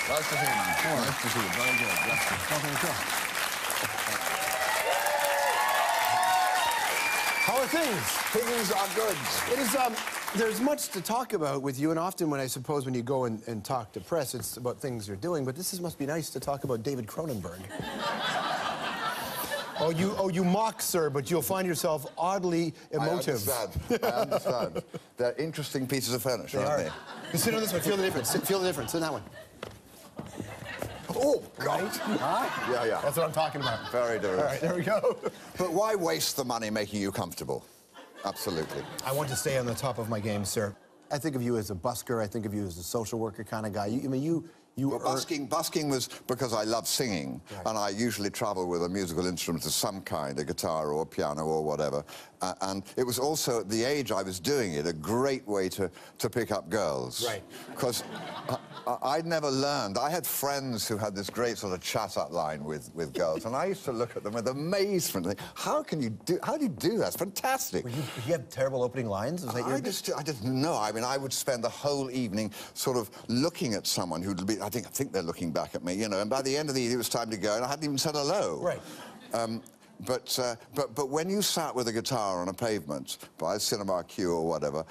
Nice to see you, man. Nice to see you. Very good. Yes. How are things? Things are good. It is, there's much to talk about with you, and often when I suppose when you go and talk to press, it's about things you're doing, but must be nice to talk about David Cronenberg. Oh, you mock, sir, but you'll find yourself oddly emotive. I understand. They're interesting pieces of furniture, aren't they? You sit on this one, feel the difference. Feel the difference. Sit on that one. Oh, God. Huh? Yeah. That's what I'm talking about. Very different. All right, there we go. But why waste the money making you comfortable? Absolutely. I want to stay on the top of my game, sir. I think of you as a busker. I think of you as a social worker kind of guy. Busking was because I love singing, right. And I usually travel with a musical instrument of some kind, a guitar or a piano or whatever. And it was also, at the age I was doing it, a great way to pick up girls. Right. Because I'd never learned. I had friends who had this great sort of chat-up line with girls, and I used to look at them with amazement and think, how do you do that? It's fantastic. You had terrible opening lines? I didn't know. I mean, I would spend the whole evening sort of looking at someone who'd be, I think they're looking back at me, you know, and by the end of the evening it was time to go, and I hadn't even said hello. Right. But when you sat with a guitar on a pavement by a cinema queue or whatever,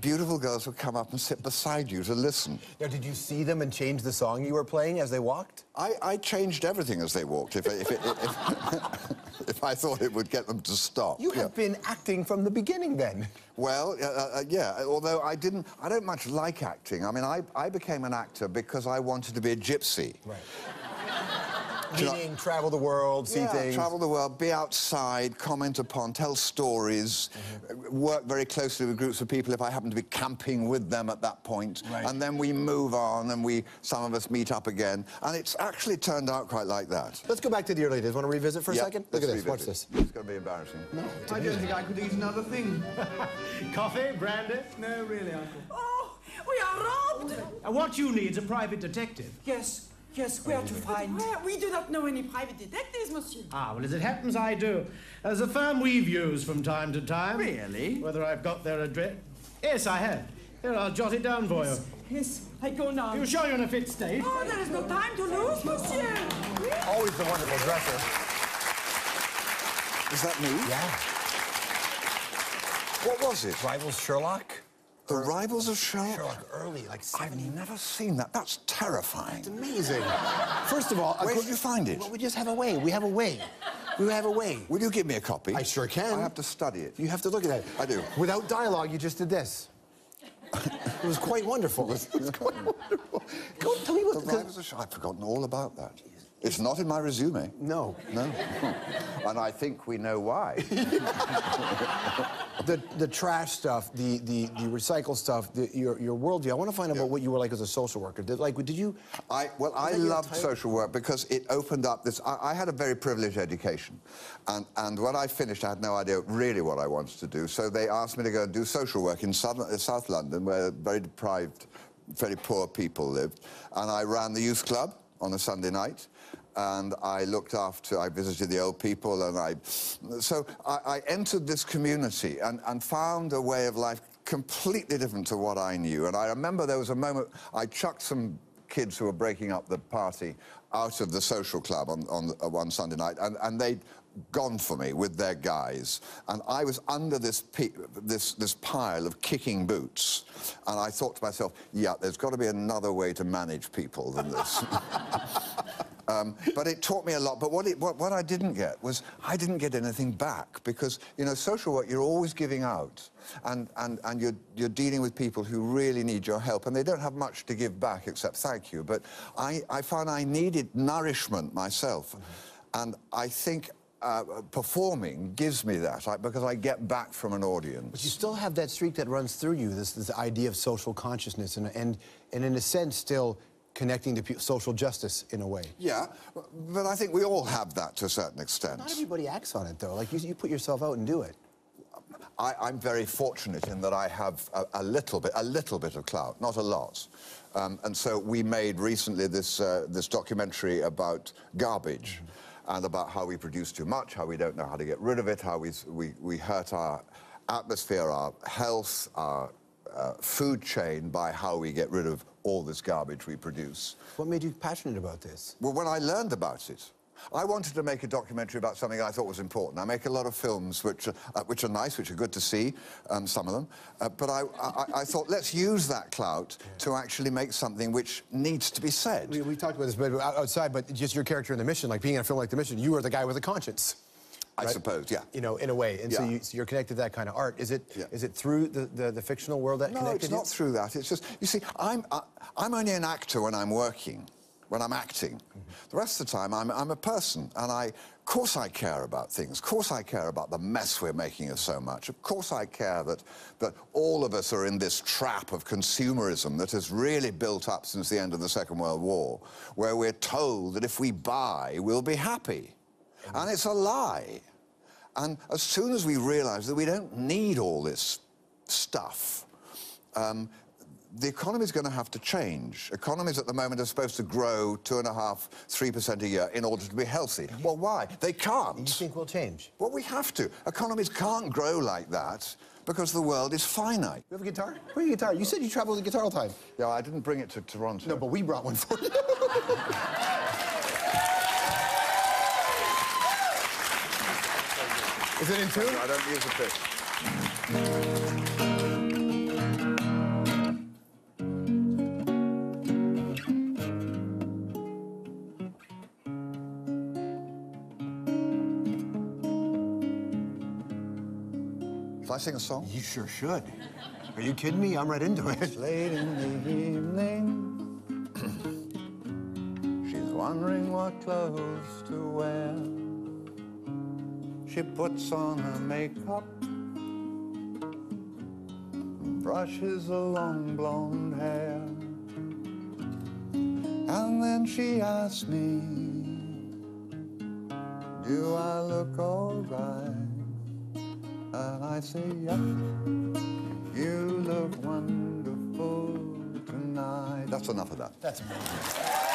beautiful girls would come up and sit beside you to listen. Now, did you see them and change the song you were playing as they walked? I changed everything as they walked, if I thought it would get them to stop. You have been acting from the beginning, then? Well, yeah, although I don't much like acting. I mean, I became an actor because I wanted to be a gypsy. Right. Meaning, travel the world, see things. Travel the world, be outside, comment upon, tell stories, work very closely with groups of people if I happen to be camping with them at that point. Right. And then we move on and some of us meet up again. And it's actually turned out quite like that. Let's go back to the early days. Want to revisit for a second? Look at this. Watch this. It's going to be embarrassing. No. I don't think I could eat another thing. Coffee, brandy? No, really, Uncle. Oh, we are robbed! What you need is a private detective. Yes, where to find? We do not know any private detectives, monsieur. Ah, well, as it happens, I do. There's a firm we've used from time to time. Really? Whether I've got their address... Yes, I have. Here, I'll jot it down for you. Yes, I go now. You sure you're in a fit state? Oh, there is no time to lose, monsieur. Always the wonderful dresser. Is that me? Yeah. What was it? Rivals Sherlock. The Rivals of Sherlock? Sherlock early, like 70. I've never seen that. That's terrifying. It's amazing. First of all... Where did you find it? Well, we just have a way. We have a way. We have a way. Will you give me a copy? I sure can. I have to study it. You have to look at it. I do. Without dialogue, you just did this. It was quite wonderful. It was quite wonderful. Go tell me what... The Rivals of Sherlock. I've forgotten all about that. It's not in my resume. No. No. And I think we know why. The trash stuff, the recycle stuff, your worldview. I want to find out about what you were like as a social worker. Did you... I loved social work because it opened up this... I had a very privileged education. And when I finished, I had no idea really what I wanted to do. So they asked me to go and do social work in South London, where very deprived, very poor people lived. And I ran the youth club on a Sunday night. And I visited the old people, and so I entered this community and found a way of life completely different to what I knew. And I remember there was a moment, I chucked some kids who were breaking up the party out of the social club on one Sunday night, and they'd gone for me with their guys. And I was under this pile of kicking boots. And I thought to myself, yeah, there's got to be another way to manage people than this. But it taught me a lot. But what I didn't get was, I didn't get anything back, because, you know, social work, you're always giving out. And you're dealing with people who really need your help, and they don't have much to give back except thank you. But I found I needed nourishment myself. And I think performing gives me that, because I get back from an audience. But you still have that streak that runs through you, this idea of social consciousness, and in a sense still connecting to social justice in a way. Yeah, but I think we all have that to a certain extent. Not everybody acts on it, though. Like, you put yourself out and do it. I'm very fortunate in that I have a little bit of clout, not a lot. And so we made recently this documentary about garbage. And about how we produce too much, how we don't know how to get rid of it, how we hurt our atmosphere, our health, our food chain by how we get rid of all this garbage we produce. What made you passionate about this? Well, when I learned about it, I wanted to make a documentary about something I thought was important. I make a lot of films which are nice, which are good to see, some of them. But I thought, let's use that clout to actually make something which needs to be said. We talked about this but outside, but just your character in The Mission, like being in a film like The Mission, you are the guy with a conscience. I suppose, yeah. You know, in a way. And so you're connected to that kind of art. Is it through the fictional world that connected you? No, it's not through that. It's just, you see, I'm only an actor when I'm working, when I'm acting. The rest of the time, I'm a person, and of course I care about things. Of course I care about the mess we're making of so much. Of course I care that all of us are in this trap of consumerism that has really built up since the end of the Second World War, where we're told that if we buy, we'll be happy. And it's a lie. And as soon as we realise that we don't need all this stuff, the economy is going to have to change. Economies at the moment are supposed to grow 2.5%, 3% a year in order to be healthy. Well, why? They can't. You think we'll change? Well, we have to. Economies can't grow like that because the world is finite. You have a guitar? Where's your guitar? You said you travel with a guitar all the time. Yeah, I didn't bring it to Toronto. No, but we brought one for you. Is it in tune? I don't use a pick. Shall I sing a song? You sure should. Are you kidding me? I'm right into it. It's late in the evening. She's wondering what clothes to wear. She puts on her makeup, brushes her long blonde hair, and then she asks me, do I look all right? And I say, yes, you look wonderful tonight. That's enough of that. That's amazing.